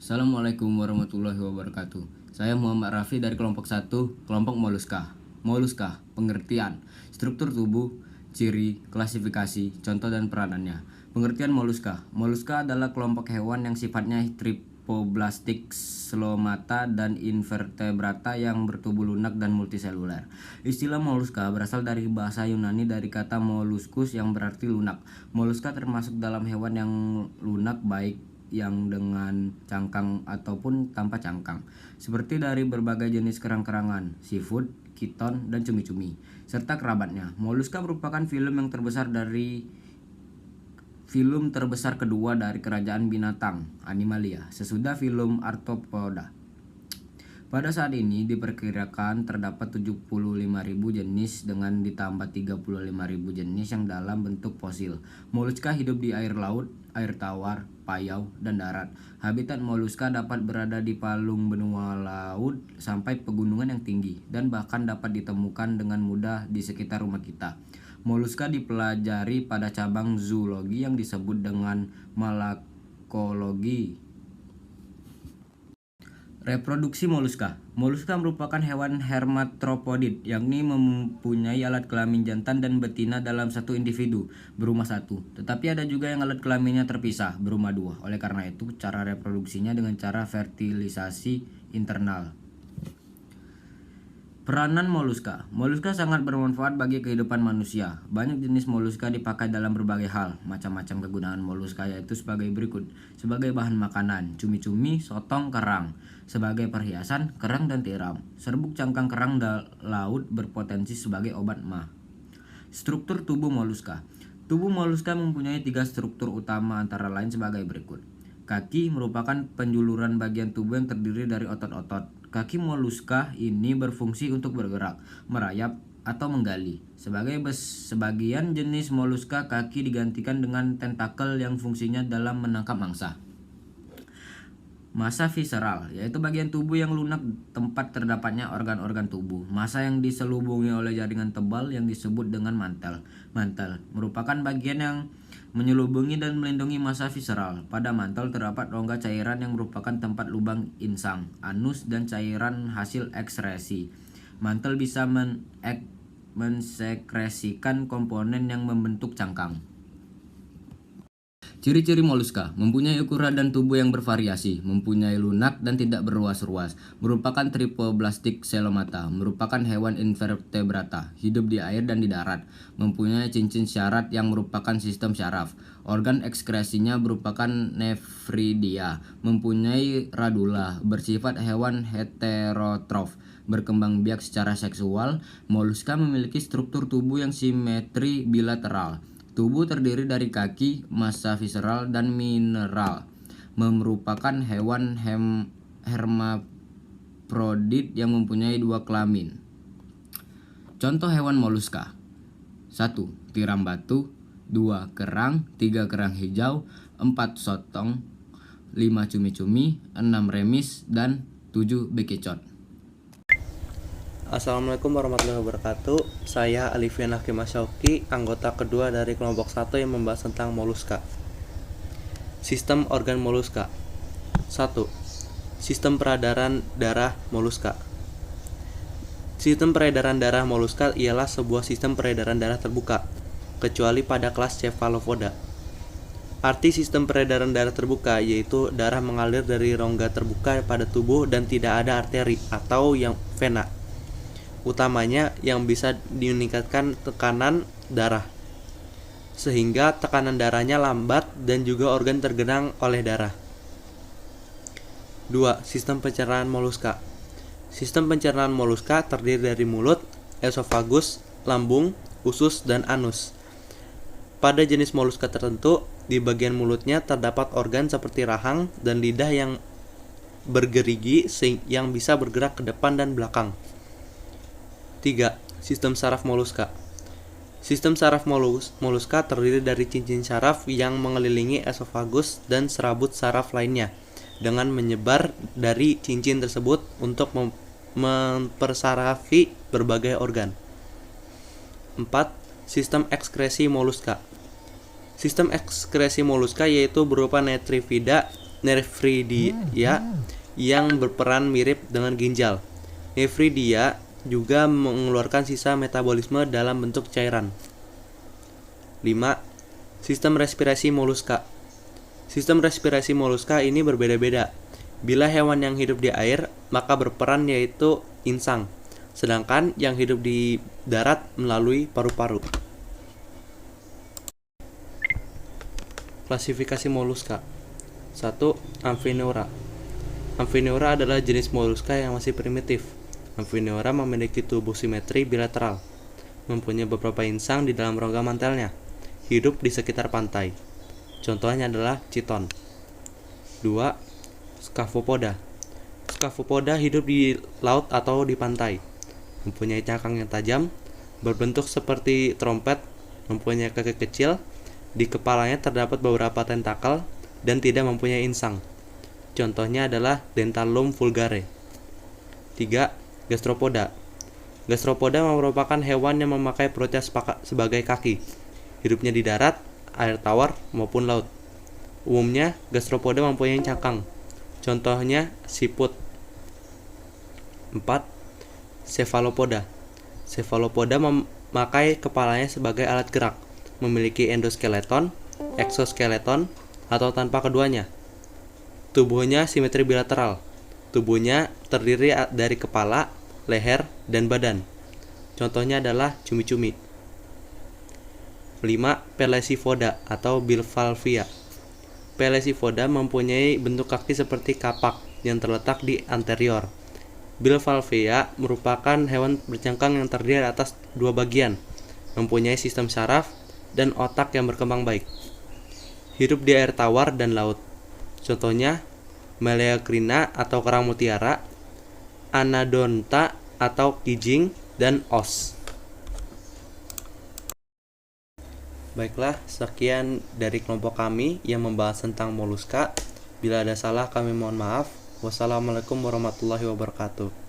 Assalamualaikum warahmatullahi wabarakatuh. Saya Muhammad Rafi dari kelompok 1, kelompok Moluska. Moluska, pengertian, struktur tubuh, ciri, klasifikasi, contoh dan peranannya. Pengertian moluska. Moluska adalah kelompok hewan yang sifatnya tripoblastik, selomata, dan invertebrata yang bertubuh lunak dan multiseluler. Istilah moluska berasal dari bahasa Yunani dari kata molluscus yang berarti lunak. Moluska termasuk dalam hewan yang lunak, baik yang dengan cangkang ataupun tanpa cangkang, seperti dari berbagai jenis kerang-kerangan, seafood, kiton, dan cumi-cumi, serta kerabatnya. Moluska merupakan film terbesar kedua dari kerajaan binatang, Animalia, sesudah film Arthropoda. Pada saat ini diperkirakan terdapat 75.000 jenis dengan ditambah 35.000 jenis yang dalam bentuk fosil. Moluska hidup di air laut, air tawar, payau, dan darat. Habitat moluska dapat berada di palung benua laut sampai pegunungan yang tinggi, dan bahkan dapat ditemukan dengan mudah di sekitar rumah kita. Moluska dipelajari pada cabang zoologi yang disebut dengan malakologi. Reproduksi moluska. Moluska merupakan hewan hermatropodid, yakni mempunyai alat kelamin jantan dan betina dalam satu individu, berumah satu. Tetapi ada juga yang alat kelaminnya terpisah, berumah dua. Oleh karena itu, cara reproduksinya dengan cara fertilisasi internal. Peranan moluska. Moluska sangat bermanfaat bagi kehidupan manusia. Banyak jenis moluska dipakai dalam berbagai hal. Macam-macam kegunaan moluska yaitu sebagai berikut. Sebagai bahan makanan, cumi-cumi, sotong, kerang. Sebagai perhiasan, kerang dan tiram. Serbuk cangkang kerang laut berpotensi sebagai obat MA. Struktur tubuh moluska. Tubuh moluska mempunyai 3 struktur utama antara lain sebagai berikut. Kaki merupakan penjuluran bagian tubuh yang terdiri dari otot-otot. Kaki moluska ini berfungsi untuk bergerak, merayap, atau menggali. Sebagian jenis moluska kaki digantikan dengan tentakel yang fungsinya dalam menangkap mangsa. Massa visceral, yaitu bagian tubuh yang lunak tempat terdapatnya organ-organ tubuh. Massa yang diselubungi oleh jaringan tebal yang disebut dengan mantel. Mantel merupakan bagian yang menyelubungi dan melindungi massa visceral. Pada mantel terdapat rongga cairan yang merupakan tempat lubang insang, anus, dan cairan hasil ekskresi. Mantel bisa mensekresikan komponen yang membentuk cangkang. Ciri-ciri moluska: mempunyai ukuran dan tubuh yang bervariasi, mempunyai lunak dan tidak berruas-ruas, merupakan tripoblastik selomata, merupakan hewan invertebrata, hidup di air dan di darat, mempunyai cincin syarat yang merupakan sistem syaraf, organ ekskresinya merupakan nefridia, mempunyai radula, bersifat hewan heterotrof, berkembang biak secara seksual. Moluska memiliki struktur tubuh yang simetri bilateral. Tubuh terdiri dari kaki, massa visceral, dan mineral. Merupakan hewan hermaprodit yang mempunyai 2 kelamin. Contoh hewan moluska: 1. Tiram batu, 2. Kerang, 3. Kerang hijau, 4. Sotong, 5. Cumi-cumi, 6. Remis, dan 7. bekicot. Assalamualaikum warahmatullahi wabarakatuh. Saya Alifian Hakim Asyauki, anggota kedua dari kelompok 1 yang membahas tentang moluska. Sistem organ moluska. 1. Sistem peredaran darah moluska. Sistem peredaran darah moluska ialah sebuah sistem peredaran darah terbuka, kecuali pada kelas Cephalopoda. Arti sistem peredaran darah terbuka yaitu darah mengalir dari rongga terbuka pada tubuh dan tidak ada arteri atau yang vena utamanya yang bisa meningkatkan tekanan darah, sehingga tekanan darahnya lambat dan juga organ tergenang oleh darah. 2. Sistem pencernaan moluska. Sistem pencernaan moluska terdiri dari mulut, esofagus, lambung, usus, dan anus. Pada jenis moluska tertentu, di bagian mulutnya terdapat organ seperti rahang dan lidah yang bergerigi yang bisa bergerak ke depan dan belakang. 3. Sistem saraf moluska. Sistem saraf moluska terdiri dari cincin saraf yang mengelilingi esofagus dan serabut saraf lainnya dengan menyebar dari cincin tersebut untuk mempersarafi berbagai organ. 4. Sistem ekskresi moluska. Sistem ekskresi moluska yaitu berupa netrifida Nephridia yang berperan mirip dengan ginjal. Nephridia juga mengeluarkan sisa metabolisme dalam bentuk cairan. 5. Sistem respirasi moluska. Sistem respirasi moluska ini berbeda-beda. Bila hewan yang hidup di air, maka berperan yaitu insang, sedangkan yang hidup di darat melalui paru-paru. Klasifikasi moluska. 1. Amphinoura. Amphinoura adalah jenis moluska yang masih primitif. Amphinoura memiliki tubuh simetri bilateral, mempunyai beberapa insang di dalam rongga mantelnya, hidup di sekitar pantai. Contohnya adalah chiton. 2. Scaphopoda. Scaphopoda hidup di laut atau di pantai, mempunyai cangkang yang tajam, berbentuk seperti trompet, mempunyai kaki kecil, di kepalanya terdapat beberapa tentakel, dan tidak mempunyai insang. Contohnya adalah Dentallum vulgare. 3. Gastropoda. Gastropoda merupakan hewan yang memakai proteas sebagai kaki. Hidupnya di darat, air tawar, maupun laut. Umumnya, gastropoda mempunyai cangkang. Contohnya siput. 4. Cephalopoda. Cephalopoda memakai kepalanya sebagai alat gerak, memiliki endoskeleton, exoskeleton, atau tanpa keduanya. Tubuhnya simetri bilateral. Tubuhnya terdiri dari kepala, leher, dan badan. Contohnya adalah cumi-cumi. 5. Pelesivoda atau Bivalvia. Pelesivoda mempunyai bentuk kaki seperti kapak yang terletak di anterior. Bivalvia merupakan hewan bercangkang yang terdiri atas dua bagian, mempunyai sistem saraf dan otak yang berkembang baik. Hidup di air tawar dan laut. Contohnya Meleagrina atau kerang mutiara, Anodonta atau kijing, dan os. Baiklah, sekian dari kelompok kami yang membahas tentang moluska. Bila ada salah kami mohon maaf. Wassalamualaikum warahmatullahi wabarakatuh.